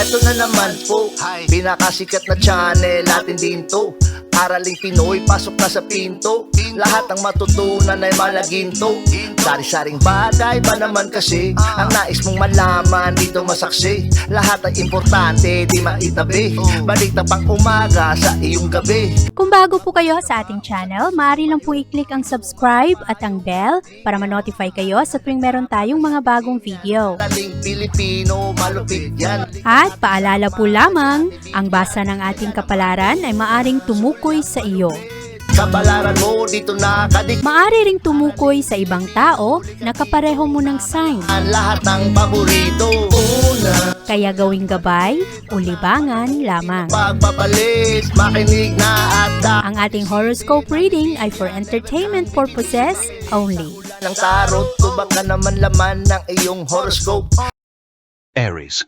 Eto na naman po, pinakasikat na channel natin din to. Araling Pinoy, pasok na sa pinto. Lahat ng matutunan ay malaginto. Sari-saring bagay ba naman kasi ang nais mong malaman dito masaksi. Lahat ay importante, di maitabi. Balik na pang umaga sa iyong gabi. Kung bago po kayo sa ating channel, maaari lang po i-click ang subscribe at ang bell para ma-notify kayo sa tuwing meron tayong mga bagong video. Taling Pilipino, malupit yan. At paalala po lamang, ang basa ng ating kapalaran ay maaring tumukoy sa iyo. Kapalaran mo dito nakadik. Maaari ring tumukoy sa ibang tao na kapareho mo ng sign. Ang lahat ng paborito. Una, Kaya gawing gabay o libangan lamang. pagpapalit, makinig na at Ang ating horoscope reading ay for entertainment purposes only. ng tarot. Tubak ka naman laman ng iyong horoscope. Aries.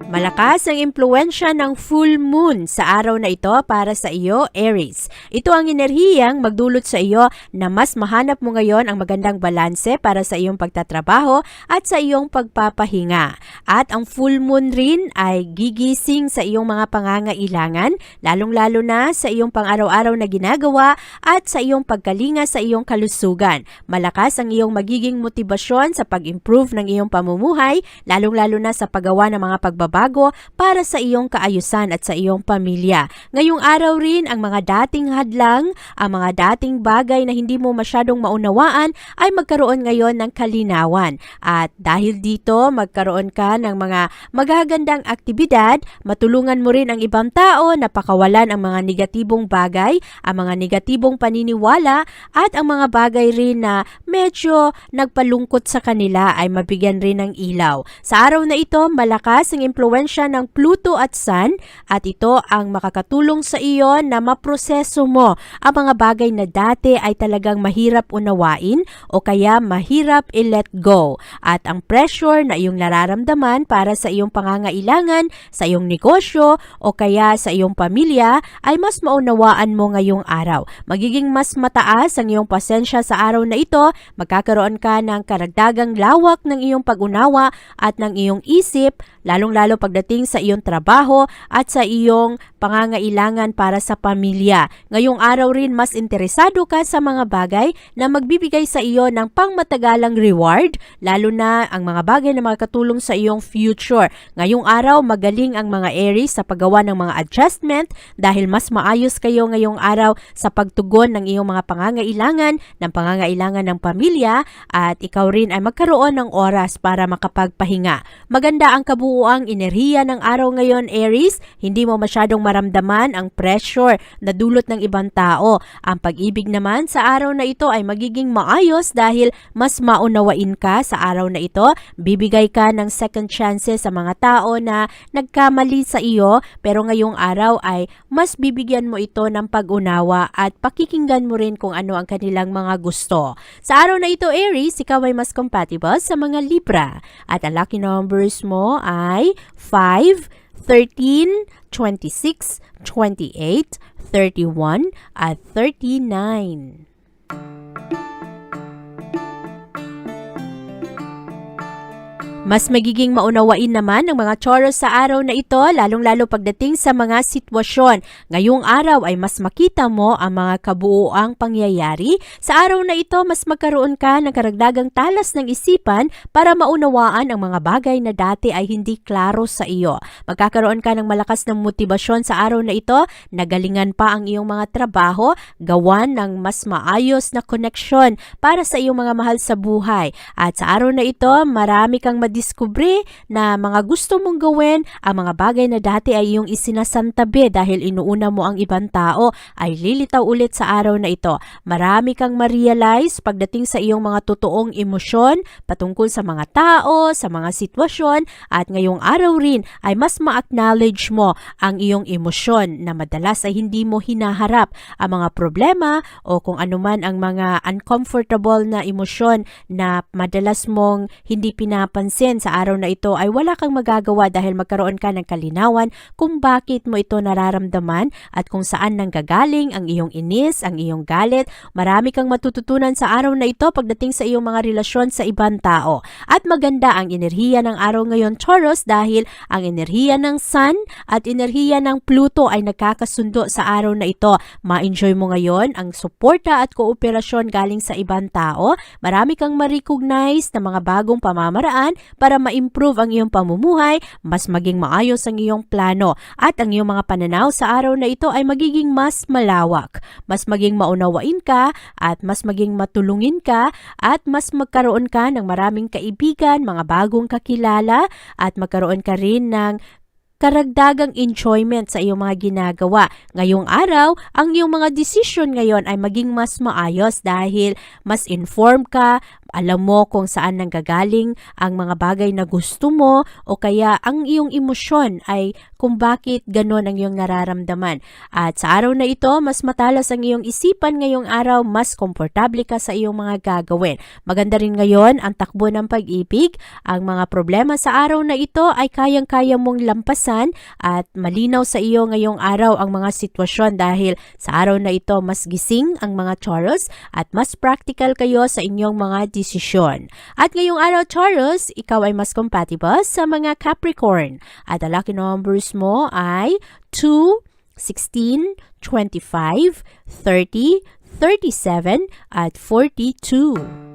Malakas ang impluensya ng full moon sa araw na ito para sa iyo, Aries. Ito ang enerhiyang magdulot sa iyo na mas mahanap mo ngayon ang magandang balanse para sa iyong pagtatrabaho at sa iyong pagpapahinga. At ang full moon rin ay gigising sa iyong mga pangangailangan, lalong-lalo na sa iyong pang-araw-araw na ginagawa at sa iyong pagkalinga sa iyong kalusugan. Malakas ang iyong magiging motibasyon sa pag-improve ng iyong pamumuhay, lalong-lalo na sa paggawa ng mga pagbabago para sa iyong kaayusan at sa iyong pamilya. Ngayong araw rin, ang mga dating hadlang, ang mga dating bagay na hindi mo masyadong maunawaan ay magkaroon ngayon ng kalinawan. At dahil dito, magkaroon ka ng mga magagandang aktibidad, matulungan mo rin ang ibang tao na pakawalan ang mga negatibong bagay, ang mga negatibong paniniwala at ang mga bagay rin na medyo nagpalungkot sa kanila ay mabigyan rin ng ilaw. Sa araw na ito, malakas ang impluensya ng Pluto at Sun at ito ang makakatulong sa iyo na maproseso mo ang mga bagay na dati ay talagang mahirap unawain o kaya mahirap i-let go. At ang pressure na iyong nararamdaman para sa iyong pangangailangan, sa iyong negosyo o kaya sa iyong pamilya ay mas maunawaan mo ngayong araw. Magiging mas mataas ang iyong pasensya sa araw na ito, magkakaroon ka ng karagdagang lawak ng iyong pag-unawa at ng iyong isip, lalong-lalo pagdating sa iyong trabaho at sa iyong pangangailangan para sa pamilya. Ngayong araw rin mas interesado ka sa mga bagay na magbibigay sa iyo ng pangmatagalang reward, lalo na ang mga bagay na makakatulong sa iyong future. Ngayong araw magaling ang mga Aries sa paggawa ng mga adjustment dahil mas maayos kayo ngayong araw sa pagtugon ng iyong mga pangangailangan, ng pamilya at ikaw rin ay magkaroon ng oras para makapagpahinga. Maganda ang kabuuang enerhiya ng araw ngayon, Aries. Hindi mo masyadong maramdaman ang pressure na dulot ng ibang tao. Ang pag-ibig naman sa araw na ito ay magiging maayos dahil mas maunawain ka sa araw na ito. Bibigay ka ng second chances sa mga tao na nagkamali sa iyo, pero ngayong araw ay mas bibigyan mo ito ng pag-unawa at pakikinggan mo rin kung ano ang kanilang mga gusto. Sa araw na ito, Aries, ikaw ay mas compatible sa mga Libra at ang lucky numbers mo ay 5, 13, 26, 28, 31 at 39. Mas magiging maunawain naman ng mga Taurus sa araw na ito, lalong-lalo pagdating sa mga sitwasyon. Ngayong araw ay mas makita mo ang mga kabuuang pangyayari. Sa araw na ito, mas magkaroon ka ng karagdagang talas ng isipan para maunawaan ang mga bagay na dati ay hindi klaro sa iyo. Magkakaroon ka ng malakas ng motibasyon sa araw na ito, nagalingan pa ang iyong mga trabaho, gawan ng mas maayos na koneksyon para sa iyong mga mahal sa buhay. At sa araw na ito, marami kang madiskubre na mga gusto mong gawin, ang mga bagay na dati ay iyong isinasantabi dahil inuuna mo ang ibang tao ay lilitaw ulit sa araw na ito. Marami kang ma-realize pagdating sa iyong mga totoong emosyon patungkol sa mga tao, sa mga sitwasyon at ngayong araw rin ay mas ma-acknowledge mo ang iyong emosyon na madalas ay hindi mo hinaharap ang mga problema o kung anuman ang mga uncomfortable na emosyon na madalas mong hindi pinapansin pansin sa araw na ito ay wala kang magagawa dahil magkaroon ka ng kalinawan kung bakit mo ito nararamdaman at kung saan nanggagaling ang iyong inis, ang iyong galit. Marami kang matututunan sa araw na ito pagdating sa iyong mga relasyon sa ibang tao. At maganda ang enerhiya ng araw ngayon, Taurus, dahil ang enerhiya ng Sun at enerhiya ng Pluto ay nagkakasundo sa araw na ito. Ma-enjoy mo ngayon ang suporta at kooperasyon galing sa ibang tao. Marami kang ma-recognize na mga bagong pamamaraan para ma-improve ang iyong pamumuhay, mas maging maayos ang iyong plano. At ang iyong mga pananaw sa araw na ito ay magiging mas malawak. Mas maging maunawain ka at mas maging matulungin ka at mas magkaroon ka ng maraming kaibigan, mga bagong kakilala at magkaroon ka rin ng karagdagang enjoyment sa iyong mga ginagawa. Ngayong araw, ang iyong mga desisyon ngayon ay maging mas maayos dahil mas informed ka, alam mo kung saan nanggagaling ang mga bagay na gusto mo o kaya ang iyong emosyon ay kung bakit ganon ang iyong nararamdaman. At sa araw na ito, mas matalas ang iyong isipan ngayong araw, mas komportable ka sa iyong mga gagawin. Maganda rin ngayon ang takbo ng pag-ibig. Ang mga problema sa araw na ito ay kayang-kaya mong lampasan at malinaw sa iyo ngayong araw ang mga sitwasyon dahil sa araw na ito mas gising ang mga Taurus at mas practical kayo sa inyong mga desisyon. At ngayong araw, Taurus, ikaw ay mas compatible sa mga Capricorn. At ang lucky numbers mo ay 2, 16, 25, 30, 37, at 42.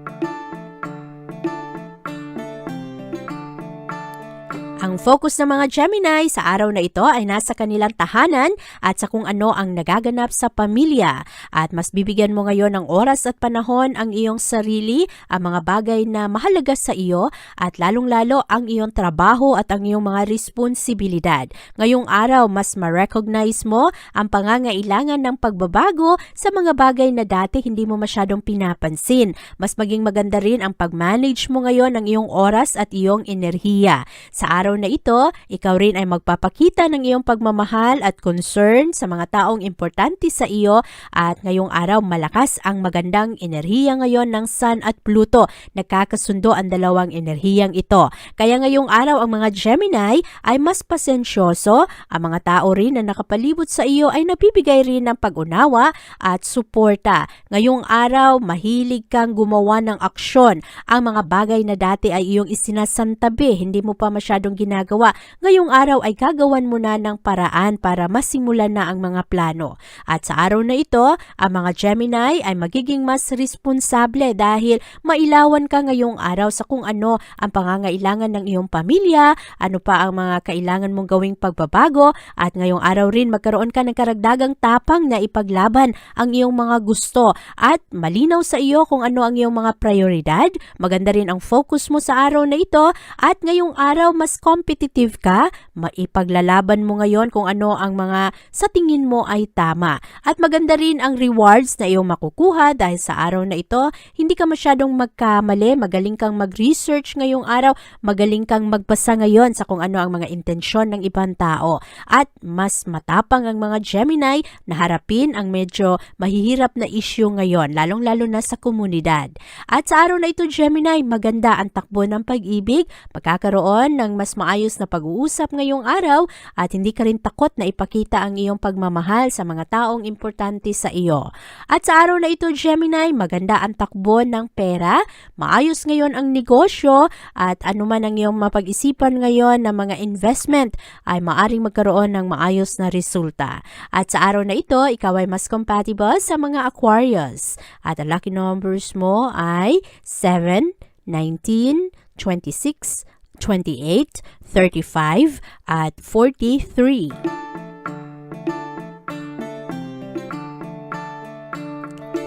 Ang focus ng mga Gemini sa araw na ito ay nasa kanilang tahanan at sa kung ano ang nagaganap sa pamilya. At mas bibigyan mo ngayon ng oras at panahon ang iyong sarili, ang mga bagay na mahalaga sa iyo at lalong-lalo ang iyong trabaho at ang iyong mga responsibilidad. Ngayong araw, mas ma-recognize mo ang pangangailangan ng pagbabago sa mga bagay na dati hindi mo masyadong pinapansin. Mas maging maganda rin ang pag-manage mo ngayon ng iyong oras at iyong enerhiya. Sa araw na ito, ikaw rin ay magpapakita ng iyong pagmamahal at concern sa mga taong importante sa iyo at ngayong araw malakas ang magandang enerhiya ngayon ng Sun at Pluto. Nagkakasundo ang dalawang enerhiyang ito. Kaya ngayong araw ang mga Gemini ay mas pasensyoso. Ang mga tao rin na nakapalibot sa iyo ay nabibigay rin ng pag-unawa at suporta. Ngayong araw, mahilig kang gumawa ng aksyon. Ang mga bagay na dati ay iyong isinasantabi, hindi mo pa masyadong ginagawa. Ngayong araw ay gagawan mo na ng paraan para masimulan na ang mga plano. At sa araw na ito, ang mga Gemini ay magiging mas responsable dahil mailawan ka ngayong araw sa kung ano ang pangangailangan ng iyong pamilya, ano pa ang mga kailangan mong gawing pagbabago, at ngayong araw rin magkaroon ka ng karagdagang tapang na ipaglaban ang iyong mga gusto at malinaw sa iyo kung ano ang iyong mga prioridad. Maganda rin ang focus mo sa araw na ito at ngayong araw mas competitive ka, maipaglalaban mo ngayon kung ano ang mga sa tingin mo ay tama. At maganda rin ang rewards na iyong makukuha dahil sa araw na ito, hindi ka masyadong magkamali, magaling kang mag-research ngayong araw, magaling kang magbasa ngayon sa kung ano ang mga intensyon ng ibang tao. At mas matapang ang mga Gemini na harapin ang medyo mahihirap na issue ngayon, lalong-lalo na sa komunidad. At sa araw na ito, Gemini, maganda ang takbo ng pag-ibig, magkakaroon ng mas maayos na pag-uusap ngayong araw at hindi ka rin takot na ipakita ang iyong pagmamahal sa mga taong importante sa iyo. At sa araw na ito, Gemini, maganda ang takbo ng pera, maayos ngayon ang negosyo at anuman ang iyong mapag-isipan ngayon na mga investment ay maaring magkaroon ng maayos na resulta. At sa araw na ito, ikaw ay mas compatible sa mga Aquarius. At ang lucky numbers mo ay 7, 19, 26, 28, 35, at 43.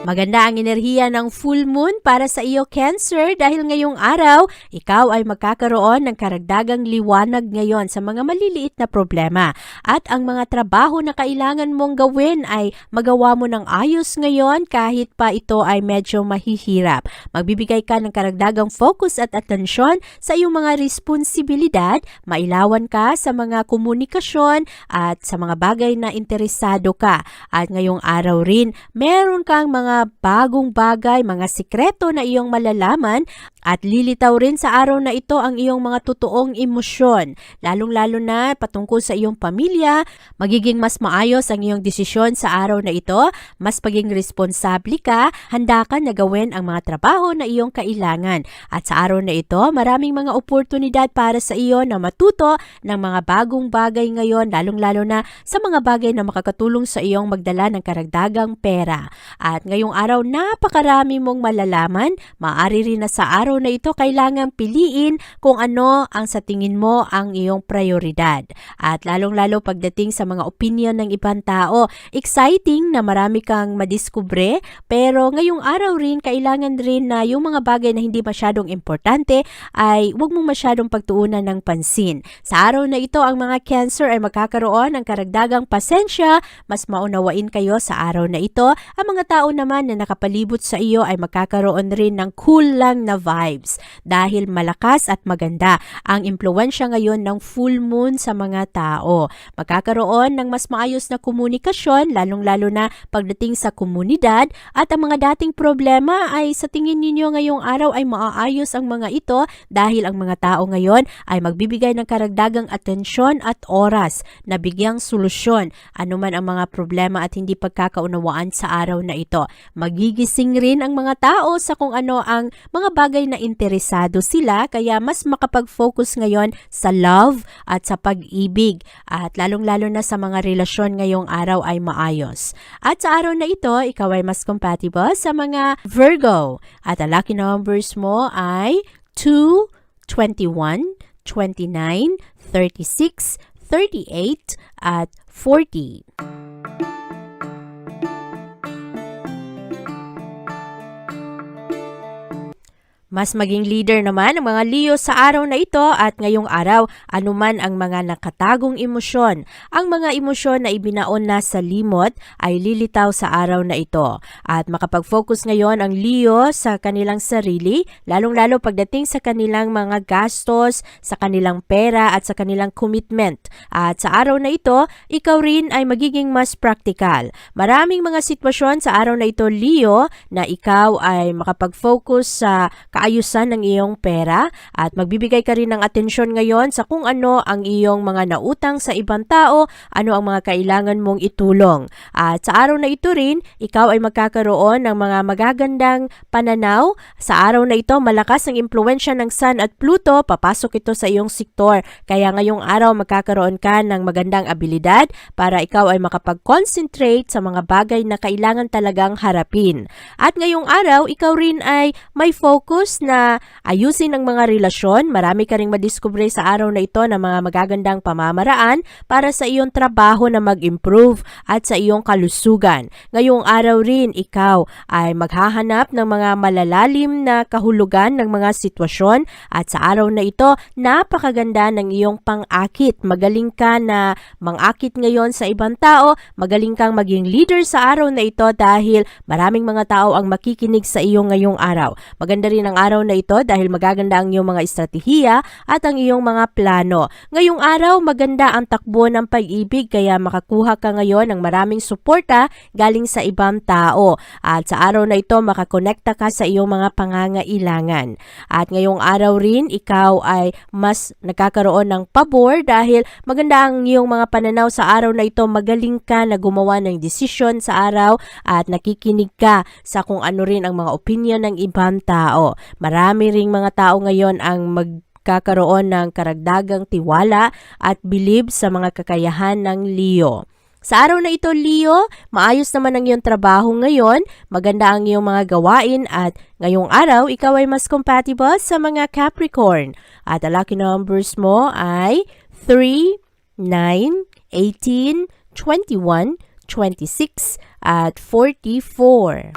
Maganda ang enerhiya ng full moon para sa iyo, Cancer, dahil ngayong araw, ikaw ay magkakaroon ng karagdagang liwanag ngayon sa mga maliliit na problema. At ang mga trabaho na kailangan mong gawin ay magawa mo ng ayos ngayon kahit pa ito ay medyo mahihirap. Magbibigay ka ng karagdagang focus at atensyon sa iyong mga responsibilidad, mailawan ka sa mga komunikasyon at sa mga bagay na interesado ka. At ngayong araw rin, meron kang mga mga bagong bagay, mga sikreto na iyong malalaman at lilitaw rin sa araw na ito ang iyong mga totoong emosyon. Lalong-lalo na patungkol sa iyong pamilya, magiging mas maayos ang iyong desisyon sa araw na ito, mas paging responsable ka, handa ka na gawin ang mga trabaho na iyong kailangan. At sa araw na ito, maraming mga oportunidad para sa iyo na matuto ng mga bagong bagay ngayon, lalong-lalo na sa mga bagay na makakatulong sa iyong magdala ng karagdagang pera. At ngayong araw, napakarami mong malalaman. Maaari rin na sa araw na ito kailangang piliin kung ano ang sa tingin mo ang iyong prioridad. At lalong-lalo pagdating sa mga opinion ng ibang tao, exciting na marami kang madiskubre, pero ngayong araw rin kailangan rin na yung mga bagay na hindi masyadong importante ay huwag mong masyadong pagtuunan ng pansin. Sa araw na ito, ang mga Cancer ay magkakaroon ng karagdagang pasensya, mas maunawain kayo sa araw na ito. Ang mga tao naman na nakapalibot sa iyo ay magkakaroon rin ng cool lang na vibes dahil malakas at maganda ang impluwensya ngayon ng full moon sa mga tao. Magkakaroon ng mas maayos na komunikasyon, lalong-lalo na pagdating sa komunidad, at ang mga dating problema ay sa tingin ninyo ngayong araw ay maaayos ang mga ito dahil ang mga tao ngayon ay magbibigay ng karagdagang atensyon at oras na bigyang solusyon anuman ang mga problema at hindi pagkakaunawaan sa araw na ito. Magigising rin ang mga tao sa kung ano ang mga bagay na interesado sila, kaya mas makapag-focus ngayon sa love at sa pag-ibig, at lalong-lalo na sa mga relasyon ngayong araw ay maayos. At sa araw na ito, ikaw ay mas compatible sa mga Virgo at ang lucky numbers mo ay 2, 21, 29, 36, 38 at 40. Mas maging leader naman ang mga Leo sa araw na ito, at ngayong araw, anuman ang mga nakatagong emosyon. Ang mga emosyon na ibinaon na sa limot ay lilitaw sa araw na ito. At makapag-focus ngayon ang Leo sa kanilang sarili, lalong-lalo pagdating sa kanilang mga gastos, sa kanilang pera at sa kanilang commitment. At sa araw na ito, ikaw rin ay magiging mas practical. Maraming mga sitwasyon sa araw na ito, Leo, na ikaw ay makapag-focus sa kaayusan ng iyong pera at magbibigay ka rin ng atensyon ngayon sa kung ano ang iyong mga nautang sa ibang tao, ano ang mga kailangan mong itulong. At sa araw na ito rin, ikaw ay magkakaroon ng mga magagandang pananaw. Sa araw na ito, malakas ang impluwensya ng Sun at Pluto, papasok ito sa iyong sektor. Kaya ngayong araw, magkakaroon ka ng magandang abilidad para ikaw ay makapag-concentrate sa mga bagay na kailangan talagang harapin. At ngayong araw, ikaw rin ay may focus na ayusin ang mga relasyon. Marami ka ring madiskubre sa araw na ito na mga magagandang pamamaraan para sa iyong trabaho na mag-improve at sa iyong kalusugan. Ngayong araw rin, ikaw ay maghahanap ng mga malalalim na kahulugan ng mga sitwasyon, at sa araw na ito, napakaganda ng iyong pang-akit. Magaling ka na mang-akit ngayon sa ibang tao, magaling kang maging leader sa araw na ito dahil maraming mga tao ang makikinig sa iyo ngayong araw. Maganda rin ang araw na ito dahil magaganda ang iyong mga estratehiya at ang iyong mga plano. Ngayong araw, maganda ang takbo ng pag-ibig, kaya makakuha ka ngayon ng maraming suporta galing sa ibang tao. At sa araw na ito, makakonekta ka sa iyong mga pangangailangan. At ngayong araw rin, ikaw ay mas nagkakaroon ng pabor dahil maganda ang iyong mga pananaw sa araw na ito. Magaling ka na gumawa ng desisyon sa araw at nakikinig ka sa kung ano rin ang mga opinion ng ibang tao. Marami ring mga tao ngayon ang magkakaroon ng karagdagang tiwala at bilib sa mga kakayahan ng Leo. Sa araw na ito, Leo, maayos naman ang iyong trabaho ngayon, maganda ang iyong mga gawain, at ngayong araw, ikaw ay mas compatible sa mga Capricorn. At ang lucky numbers mo ay 3, 9, 18, 21, 26, at 44.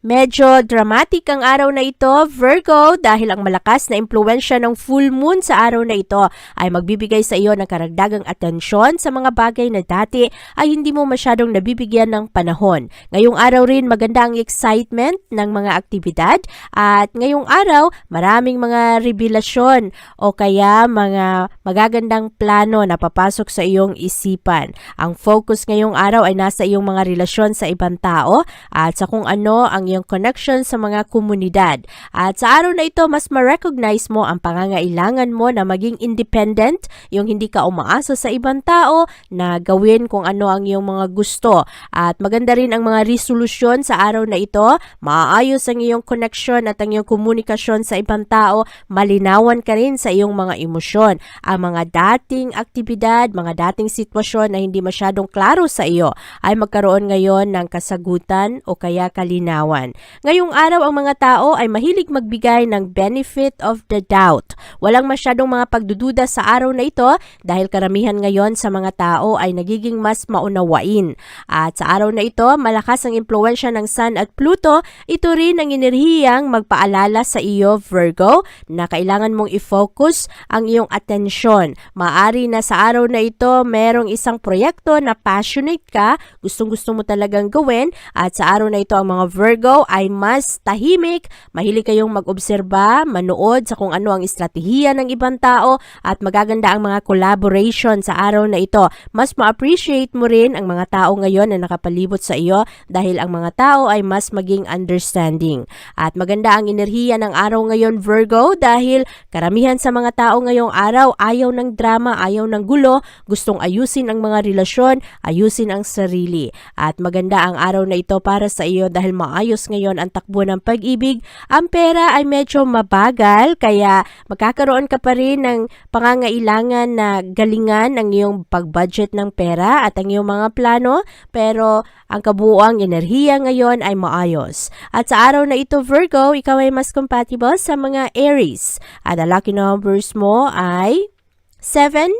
Medyo dramatic ang araw na ito, Virgo, dahil ang malakas na impluwensya ng full moon sa araw na ito ay magbibigay sa iyo ng karagdagang atensyon sa mga bagay na dati ay hindi mo masyadong nabibigyan ng panahon. Ngayong araw rin maganda ang excitement ng mga aktibidad at ngayong araw maraming mga revelasyon o kaya mga magagandang plano na papasok sa iyong isipan. Ang focus ngayong araw ay nasa iyong mga relasyon sa ibang tao at sa kung ano ang iyong connection sa mga komunidad. At sa araw na ito, mas ma-recognize mo ang pangangailangan mo na maging independent, yung hindi ka umaasa sa ibang tao na gawin kung ano ang iyong mga gusto. At maganda rin ang mga resolusyon sa araw na ito, maayos ang iyong connection at ang iyong komunikasyon sa ibang tao, malinawan ka rin sa iyong mga emosyon. Ang mga dating aktibidad, mga dating sitwasyon na hindi masyadong klaro sa iyo ay magkaroon ngayon ng kasagutan o kaya kalinawan. Ngayong araw ang mga tao ay mahilig magbigay ng benefit of the doubt. Walang masyadong mga pagdududa sa araw na ito dahil karamihan ngayon sa mga tao ay nagiging mas maunawain. At sa araw na ito, malakas ang impluwensya ng Sun at Pluto. Ito rin ang enerhiyang magpaalala sa iyo, Virgo, na kailangan mong i-focus ang iyong atensyon. Maari na sa araw na ito, merong isang proyekto na passionate ka, gustong-gusto mo talagang gawin, at sa araw na ito ang mga Virgo ay mas tahimik, mahilig kayong mag-obserba, manood sa kung ano ang estratehiya ng ibang tao at magaganda ang mga collaboration sa araw na ito. Mas ma-appreciate mo rin ang mga tao ngayon na nakapalibot sa iyo dahil ang mga tao ay mas maging understanding. At maganda ang enerhiya ng araw ngayon, Virgo, dahil karamihan sa mga tao ngayong araw ayaw ng drama, ayaw ng gulo, gustong ayusin ang mga relasyon, ayusin ang sarili. At maganda ang araw na ito para sa iyo dahil maayos ngayon ang takbo ng pag-ibig. Ang pera ay medyo mabagal kaya magkakaroon ka pa rin ng pangangailangan na galingan ang iyong pag-budget ng pera at ang iyong mga plano, pero ang kabuuang enerhiya ngayon ay maayos. At sa araw na ito, Virgo, ikaw ay mas compatible sa mga Aries. At ang lucky numbers mo ay 7,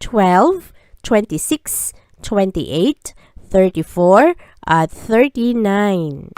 12, 26, 28, 34, at 39.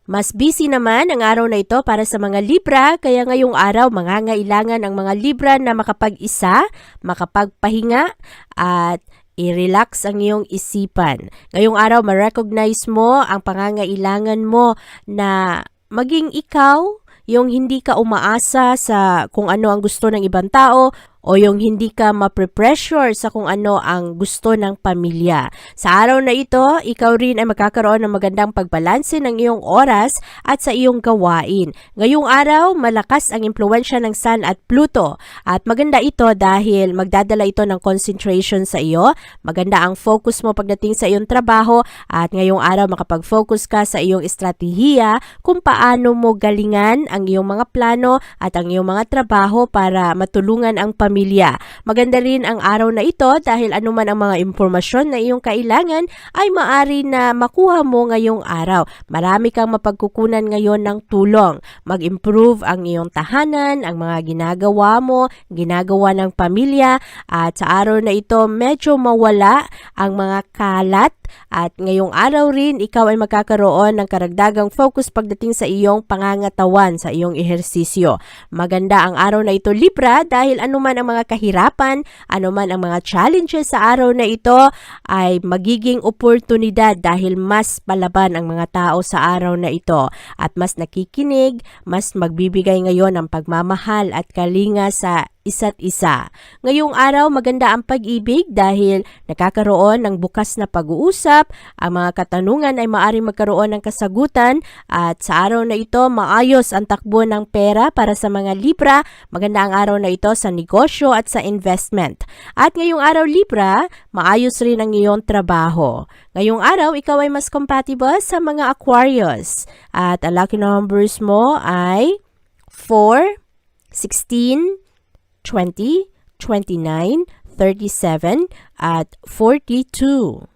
Mas busy naman ang araw na ito para sa mga Libra, kaya ngayong araw mangangailangan ang mga Libra na makapag-isa, makapagpahinga, at i-relax ang iyong isipan. Ngayong araw ma-recognize mo ang pangangailangan mo na maging ikaw, yung hindi ka umaasa sa kung ano ang gusto ng ibang tao o yung hindi ka ma-pressure sa kung ano ang gusto ng pamilya. Sa araw na ito, ikaw rin ay magkakaroon ng magandang pagbalanse ng iyong oras at sa iyong gawain. Ngayong araw, malakas ang impluwensya ng Sun at Pluto at maganda ito dahil magdadala ito ng concentration sa iyo. Maganda ang focus mo pagdating sa iyong trabaho at ngayong araw makapag-focus ka sa iyong estratehiya kung paano mo galingan ang iyong mga plano at ang iyong mga trabaho para matulungan ang pamilya. Maganda rin ang araw na ito dahil anuman ang mga impormasyon na iyong kailangan ay maari na makuha mo ngayong araw. Marami kang mapagkukunan ngayon ng tulong. Mag-improve ang iyong tahanan, ang mga ginagawa mo, ginagawa ng pamilya, at sa araw na ito medyo mawala ang mga kalat. At ngayong araw rin, ikaw ay magkakaroon ng karagdagang focus pagdating sa iyong pangangatawan, sa iyong ehersisyo. Maganda ang araw na ito, Libra, dahil anuman ang mga kahirapan, anuman ang mga challenges sa araw na ito ay magiging oportunidad dahil mas palaban ang mga tao sa araw na ito at mas nakikinig, mas magbibigay ngayon ng pagmamahal at kalinga sa isa't isa. Ngayong araw, maganda ang pag-ibig dahil nakakaroon ng bukas na pag-uusap, ang mga katanungan ay maaaring magkaroon ng kasagutan at sa araw na ito, maayos ang takbo ng pera para sa mga Libra. Maganda ang araw na ito sa negosyo at sa investment. At ngayong araw, Libra, maayos rin ang iyong trabaho. Ngayong araw, ikaw ay mas compatible sa mga Aquarius. At ang lucky numbers mo ay 4, 16, 20, 29, 37, at 42.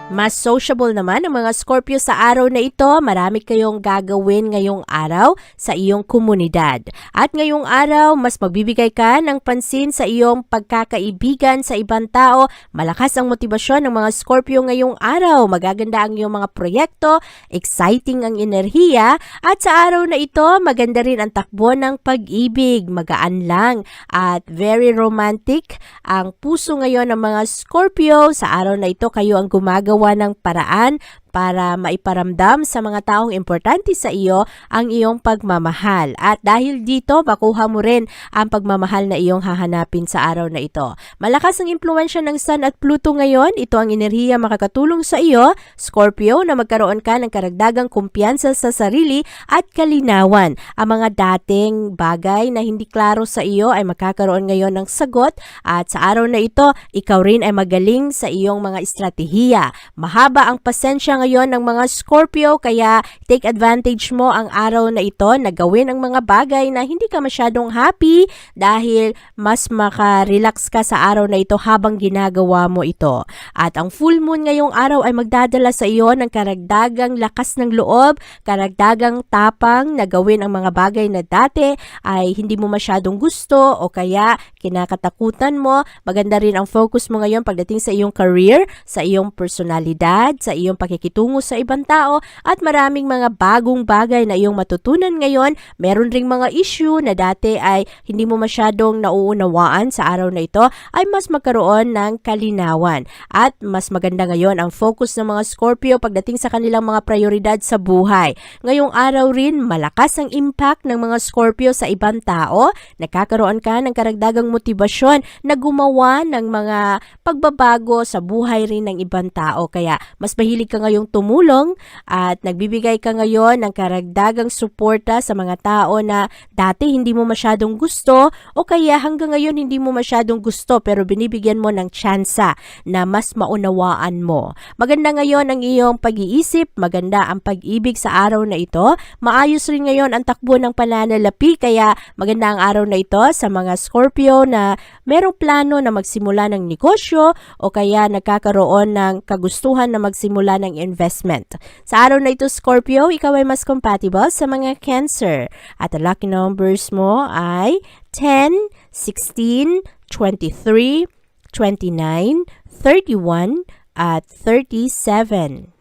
Mas sociable naman ang mga Scorpio sa araw na ito. Marami kayong gagawin ngayong araw sa iyong komunidad. At ngayong araw, mas magbibigay ka ng pansin sa iyong pagkakaibigan sa ibang tao. Malakas ang motibasyon ng mga Scorpio ngayong araw. Magaganda ang iyong mga proyekto, exciting ang enerhiya. At sa araw na ito, maganda rin ang takbo ng pag-ibig. Magaan lang at very romantic ang puso ngayon ng mga Scorpio. Sa araw na ito, kayo ang gumagawa ng paraan para maiparamdam sa mga taong importante sa iyo ang iyong pagmamahal. At dahil dito, makuha mo rin ang pagmamahal na iyong hahanapin sa araw na ito. Malakas ang impluensya ng Sun at Pluto ngayon. Ito ang enerhiya makakatulong sa iyo, Scorpio, na magkaroon ka ng karagdagang kumpiyansa sa sarili at kalinawan. Ang mga dating bagay na hindi klaro sa iyo ay makakaroon ngayon ng sagot at sa araw na ito, ikaw rin ay magaling sa iyong mga estratehiya. Mahaba ang pasensya ngayon ng mga Scorpio kaya take advantage mo ang araw na ito na gawin ang mga bagay na hindi ka masyadong happy dahil mas makarelax ka sa araw na ito habang ginagawa mo ito. At ang full moon ngayong araw ay magdadala sa iyo ng karagdagang lakas ng loob, karagdagang tapang na gawin ang mga bagay na dati ay hindi mo masyadong gusto o kaya kinakatakutan mo. Maganda rin ang focus mo ngayon pagdating sa iyong career, sa iyong personalidad, sa iyong pakikitungo sa ibang tao at maraming mga bagong bagay na iyong matutunan ngayon. Meron ring mga issue na dati ay hindi mo masyadong nauunawaan sa araw na ito ay mas magkaroon ng kalinawan. At mas maganda ngayon ang focus ng mga Scorpio pagdating sa kanilang mga prioridad sa buhay. Ngayong araw rin, malakas ang impact ng mga Scorpio sa ibang tao. Nakakaroon ka ng karagdagang motibasyon na gumawa ng mga pagbabago sa buhay rin ng ibang tao. Kaya mas mahilig ka ngayong tumulong at nagbibigay ka ngayon ng karagdagang suporta sa mga tao na dati hindi mo masyadong gusto o kaya hanggang ngayon hindi mo masyadong gusto pero binibigyan mo ng tsansa na mas maunawaan mo. Maganda ngayon ang iyong pag-iisip, maganda ang pag-ibig sa araw na ito. Maayos rin ngayon ang takbo ng pananalapi kaya maganda ang araw na ito sa mga Scorpio na merong plano na magsimula ng negosyo o kaya nagkakaroon ng kagustuhan na magsimula ng investment. Sa araw na ito, Scorpio, ikaw ay mas compatible sa mga Cancer. At ang lucky numbers mo ay 10, 16, 23, 29, 31, at 37.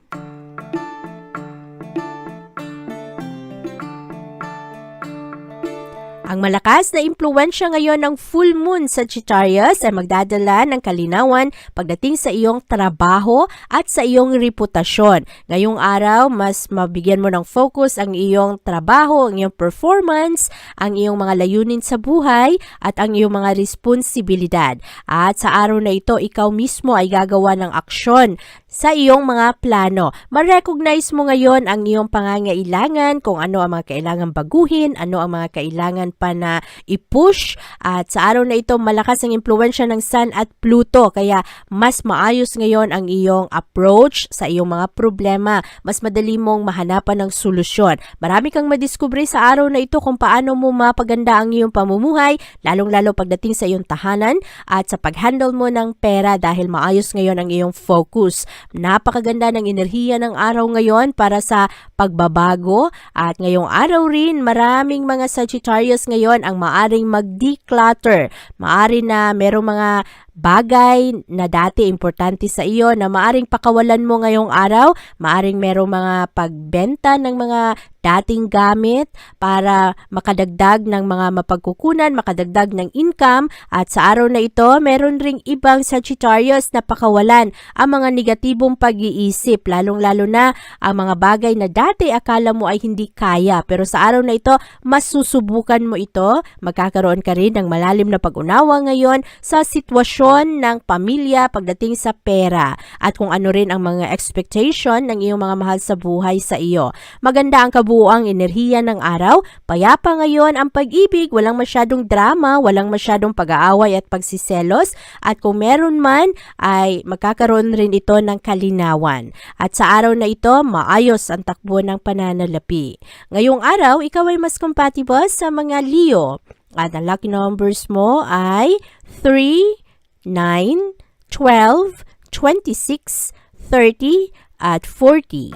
Ang malakas na impluensya ngayon ng full moon sa Sagittarius ay magdadala ng kalinawan pagdating sa iyong trabaho at sa iyong reputasyon. Ngayong araw, mas mabigyan mo ng focus ang iyong trabaho, ang iyong performance, ang iyong mga layunin sa buhay at ang iyong mga responsibilidad. At sa araw na ito, ikaw mismo ay gagawa ng aksyon sa iyong mga plano. Ma-recognize mo ngayon ang iyong pangangailangan, kung ano ang mga kailangan baguhin, ano ang mga kailangan pa na i-push. At sa araw na ito, malakas ang impluensya ng Sun at Pluto. Kaya mas maayos ngayon ang iyong approach sa iyong mga problema. Mas madali mong mahanapan ng solusyon. Marami kang madiskubre sa araw na ito kung paano mo mapaganda ang iyong pamumuhay, lalong-lalo pagdating sa iyong tahanan at sa pag-handle mo ng pera dahil maayos ngayon ang iyong focus. Napakaganda ng enerhiya ng araw ngayon para sa pagbabago at ngayong araw rin maraming mga Sagittarius ngayon ang maaring mag-declutter. Maari na merong mga bagay na dati importante sa iyo na maaring pakawalan mo ngayong araw. Maaring merong mga pagbenta ng mga dating gamit para makadagdag ng mga mapagkukunan, makadagdag ng income. At sa araw na ito, meron ring ibang Sagittarius na pakawalan ang mga negatibong pag-iisip, lalong-lalo na ang mga bagay na dati akala mo ay hindi kaya. Pero sa araw na ito, mas susubukan mo ito. Magkakaroon ka rin ng malalim na pag-unawa ngayon sa sitwasyon ng pamilya pagdating sa pera at kung ano rin ang mga expectation ng iyong mga mahal sa buhay sa iyo. Maganda ang kabuuang enerhiya ng araw. Payapa ngayon ang pag-ibig, walang masyadong drama, walang masyadong pag-aaway at pagsiselos at kung meron man ay magkakaroon rin ito ng kalinawan. At sa araw na ito, maayos ang takbo ng pananalapi. Ngayong araw, ikaw ay mas compatible sa mga Leo. At ang lucky numbers mo ay 3, 9, 12, 26, 30, at 40.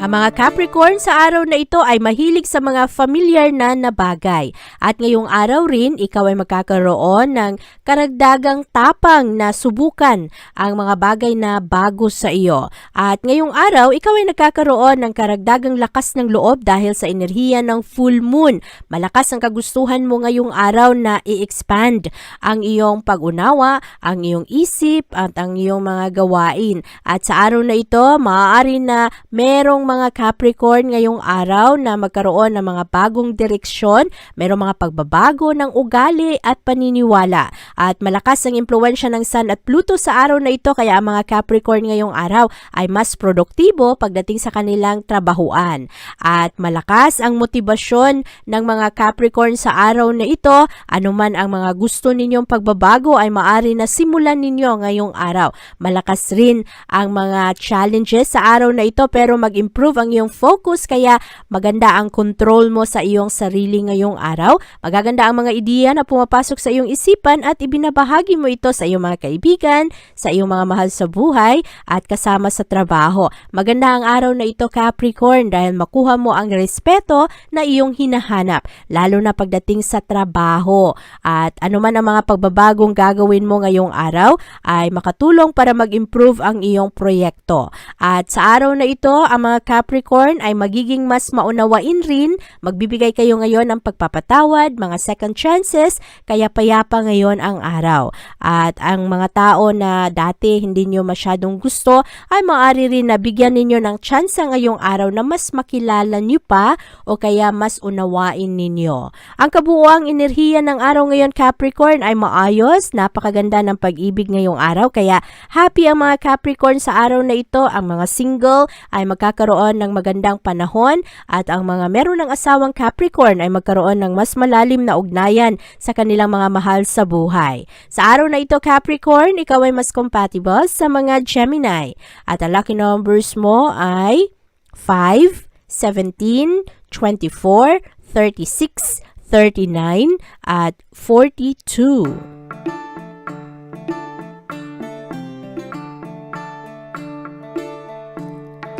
Ang mga Capricorn sa araw na ito ay mahilig sa mga familiar na bagay. At ngayong araw rin, ikaw ay magkakaroon ng karagdagang tapang na subukan ang mga bagay na bago sa iyo. At ngayong araw, ikaw ay nagkakaroon ng karagdagang lakas ng loob dahil sa enerhiya ng full moon. Malakas ang kagustuhan mo ngayong araw na i-expand ang iyong pag-unawa, ang iyong isip at ang iyong mga gawain. At sa araw na ito, maaari na merong mga Capricorn ngayong araw na magkaroon ng mga bagong direksyon, merong mga pagbabago ng ugali at paniniwala. At malakas ang impluwensya ng Sun at Pluto sa araw na ito kaya ang mga Capricorn ngayong araw ay mas produktibo pagdating sa kanilang trabahuan. At malakas ang motibasyon ng mga Capricorn sa araw na ito, anuman ang mga gusto ninyong pagbabago ay maaari na simulan ninyo ngayong araw. Malakas rin ang mga challenges sa araw na ito pero mag-improve ang iyong focus kaya maganda ang control mo sa iyong sarili ngayong araw. Magaganda ang mga ideya na pumapasok sa iyong isipan at ibinabahagi mo ito sa iyong mga kaibigan, sa iyong mga mahal sa buhay at kasama sa trabaho. Maganda ang araw na ito Capricorn dahil makuha mo ang respeto na iyong hinahanap lalo na pagdating sa trabaho. At anuman ang mga pagbabagong gagawin mo ngayong araw ay makatulong para mag-improve ang iyong proyekto. At sa araw na ito, ang mga Capricorn ay magiging mas maunawain rin, magbibigay kayo ngayon ng pagpapatawad, mga second chances, kaya payapa ngayon ang araw. At ang mga tao na dati hindi nyo masyadong gusto ay maaari rin na bigyan ninyo ng tsansa ngayong araw na mas makilala nyo pa o kaya mas unawain ninyo. Ang kabuuang enerhiya ng araw ngayon Capricorn ay maayos, napakaganda ng pag-ibig ngayong araw kaya happy ang mga Capricorn sa araw na ito. Ang mga single ay magkakaroon ng magandang panahon at ang mga meron ng asawang Capricorn ay magkaroon ng mas malalim na ugnayan sa kanilang mga mahal sa buhay. Sa araw na ito Capricorn, ikaw ay mas compatible sa mga Gemini at ang lucky numbers mo ay 5, 17, 24, 36, 39 at 42.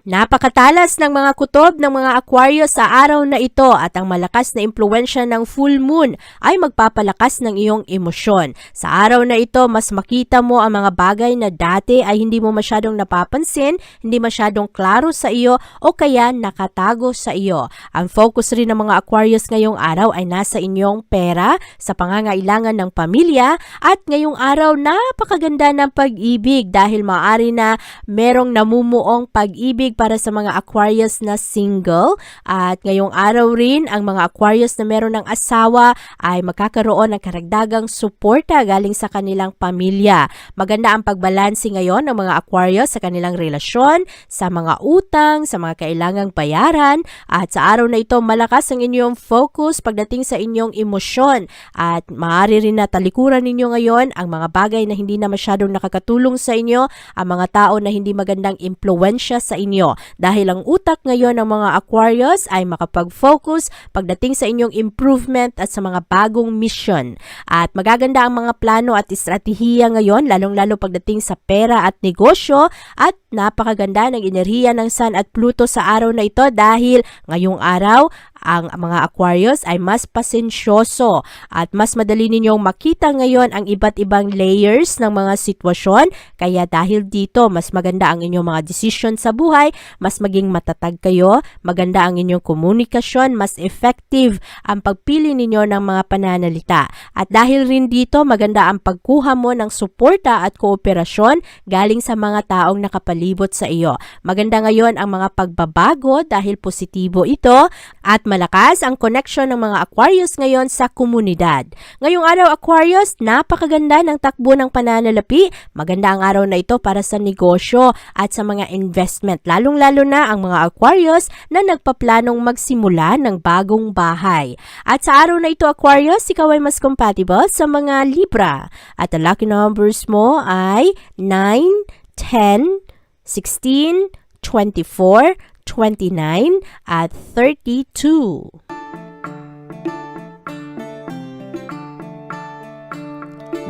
Napakatalas ng mga kutob ng mga Aquarius sa araw na ito at ang malakas na impluwensya ng full moon ay magpapalakas ng iyong emosyon. Sa araw na ito, mas makita mo ang mga bagay na dati ay hindi mo masyadong napapansin, hindi masyadong klaro sa iyo o kaya nakatago sa iyo. Ang focus rin ng mga Aquarius ngayong araw ay nasa inyong pera, sa pangangailangan ng pamilya at ngayong araw napakaganda ng pag-ibig dahil maaari na merong namumuong pag-ibig para sa mga Aquarius na single at ngayong araw rin ang mga Aquarius na meron ng asawa ay magkakaroon ng karagdagang suporta galing sa kanilang pamilya. Maganda ang pagbalanse ngayon ng mga Aquarius sa kanilang relasyon, sa mga utang, sa mga kailangang bayaran at sa araw na ito malakas ang inyong focus pagdating sa inyong emosyon at maaari rin na talikuran ninyo ngayon ang mga bagay na hindi na masyadong nakakatulong sa inyo, ang mga tao na hindi magandang impluwensya sa inyo. Dahil ang utak ngayon ng mga Aquarius ay makapag-focus pagdating sa inyong improvement at sa mga bagong mission. At magaganda ang mga plano at estratehiya ngayon, lalong-lalo pagdating sa pera at negosyo at napakaganda ng enerhiya ng Sun at Pluto sa araw na ito dahil ngayong araw ang mga Aquarius ay mas pasensyoso at mas madali ninyong makita ngayon ang iba't ibang layers ng mga sitwasyon. Kaya dahil dito, mas maganda ang inyong mga decision sa buhay, mas maging matatag kayo, maganda ang inyong komunikasyon, mas effective ang pagpili ninyo ng mga pananalita. At dahil rin dito, maganda ang pagkuha mo ng suporta at kooperasyon galing sa mga taong nakapalibot sa iyo. Maganda ngayon ang mga pagbabago dahil positibo ito at malakas ang connection ng mga Aquarius ngayon sa komunidad. Ngayong araw Aquarius, napakaganda ng takbo ng pananalapi. Maganda ang araw na ito para sa negosyo at sa mga investment. Lalong-lalo na ang mga Aquarius na nagpaplanong magsimula ng bagong bahay. At sa araw na ito Aquarius, ikaw ay mas compatible sa mga Libra. At ang lucky numbers mo ay 9, 10, 16, 24, 29 at 32.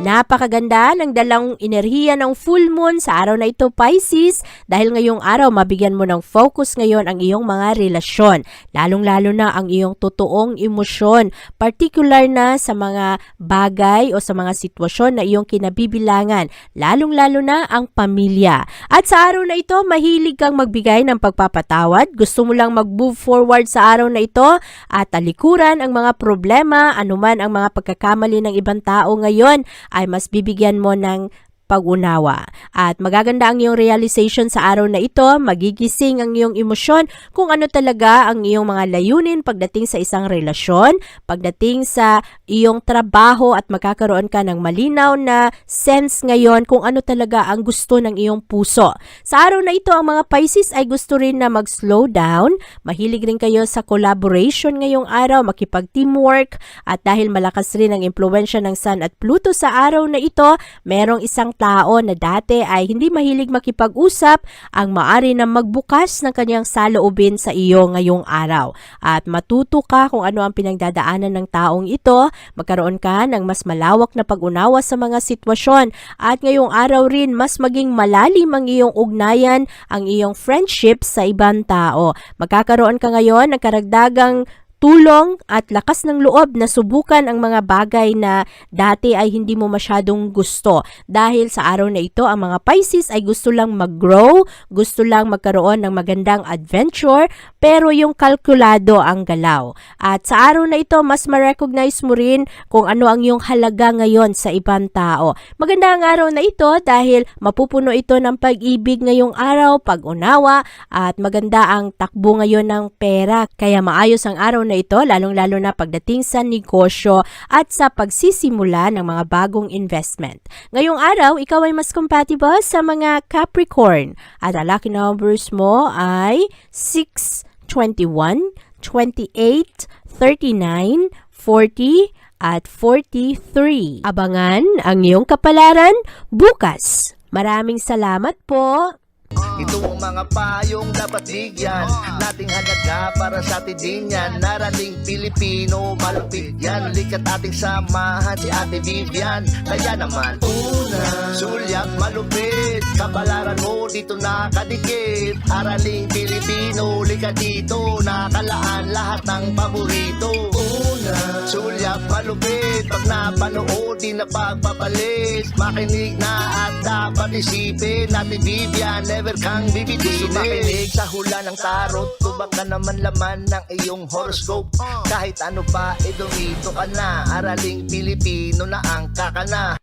Napakaganda ng dalang enerhiya ng full moon sa araw na ito, Pisces, dahil ngayong araw mabigyan mo ng focus ngayon ang iyong mga relasyon, lalong-lalo na ang iyong totoong emosyon, particular na sa mga bagay o sa mga sitwasyon na iyong kinabibilangan, lalong-lalo na ang pamilya. At sa araw na ito, mahilig kang magbigay ng pagpapatawad, gusto mo lang mag-move forward sa araw na ito at talikuran ang mga problema, anuman ang mga pagkakamali ng ibang tao ngayon, ay mas bibigyan mo ng pag-unawa. At magaganda ang iyong realization sa araw na ito, magigising ang iyong emosyon kung ano talaga ang iyong mga layunin pagdating sa isang relasyon, pagdating sa iyong trabaho at magkakaroon ka ng malinaw na sense ngayon kung ano talaga ang gusto ng iyong puso. Sa araw na ito, ang mga Pisces ay gusto rin na mag-slow down, mahilig rin kayo sa collaboration ngayong araw, makipag-teamwork, at dahil malakas rin ang impluwensya ng Sun at Pluto sa araw na ito, merong isang tao na dati ay hindi mahilig makipag-usap ang maari na magbukas ng kanyang saloobin sa iyo ngayong araw. At matuto ka kung ano ang pinagdadaanan ng taong ito, magkaroon ka ng mas malawak na pag-unawa sa mga sitwasyon at ngayong araw rin mas maging malalim ang iyong ugnayan, ang iyong friendship sa ibang tao. Magkakaroon ka ngayon ng karagdagang tulong at lakas ng loob na subukan ang mga bagay na dati ay hindi mo masyadong gusto. Dahil sa araw na ito, ang mga Pisces ay gusto lang mag-grow, gusto lang magkaroon ng magandang adventure, pero yung kalkulado ang galaw. At sa araw na ito, mas ma-recognize mo rin kung ano ang iyong halaga ngayon sa ibang tao. Maganda ang araw na ito dahil mapupuno ito ng pag-ibig ngayong araw, pag-unawa, at maganda ang takbo ngayon ng pera. Kaya maayos ang araw na ito, lalong-lalo na pagdating sa negosyo at sa pagsisimula ng mga bagong investment. Ngayong araw, ikaw ay mas compatible sa mga Capricorn at ang lucky numbers mo ay 6, 21, 28, 39, 40, at 43. Abangan ang iyong kapalaran bukas. Maraming salamat po! Ito ang mga payong dapat bigyan nating halaga para sa atin din yan. Narating Pilipino, malupit yan. Likat ating samahan si Ate Vivian. Kaya naman, una, sulyap malupit, kapalaran mo dito nakadikit. Araling Pilipino, likat dito, nakalaan lahat ng paborito. Una, sulyap malupit, pag napanood di na pagpapalit. Makinig na at dapat isipin, Ate Vivian, never kang bibitinin. Makinig sa hula ng tarot, tubag ka naman laman ng iyong horoscope. Kahit ano pa, dumito ka na. Araling Pilipino na ang kakana.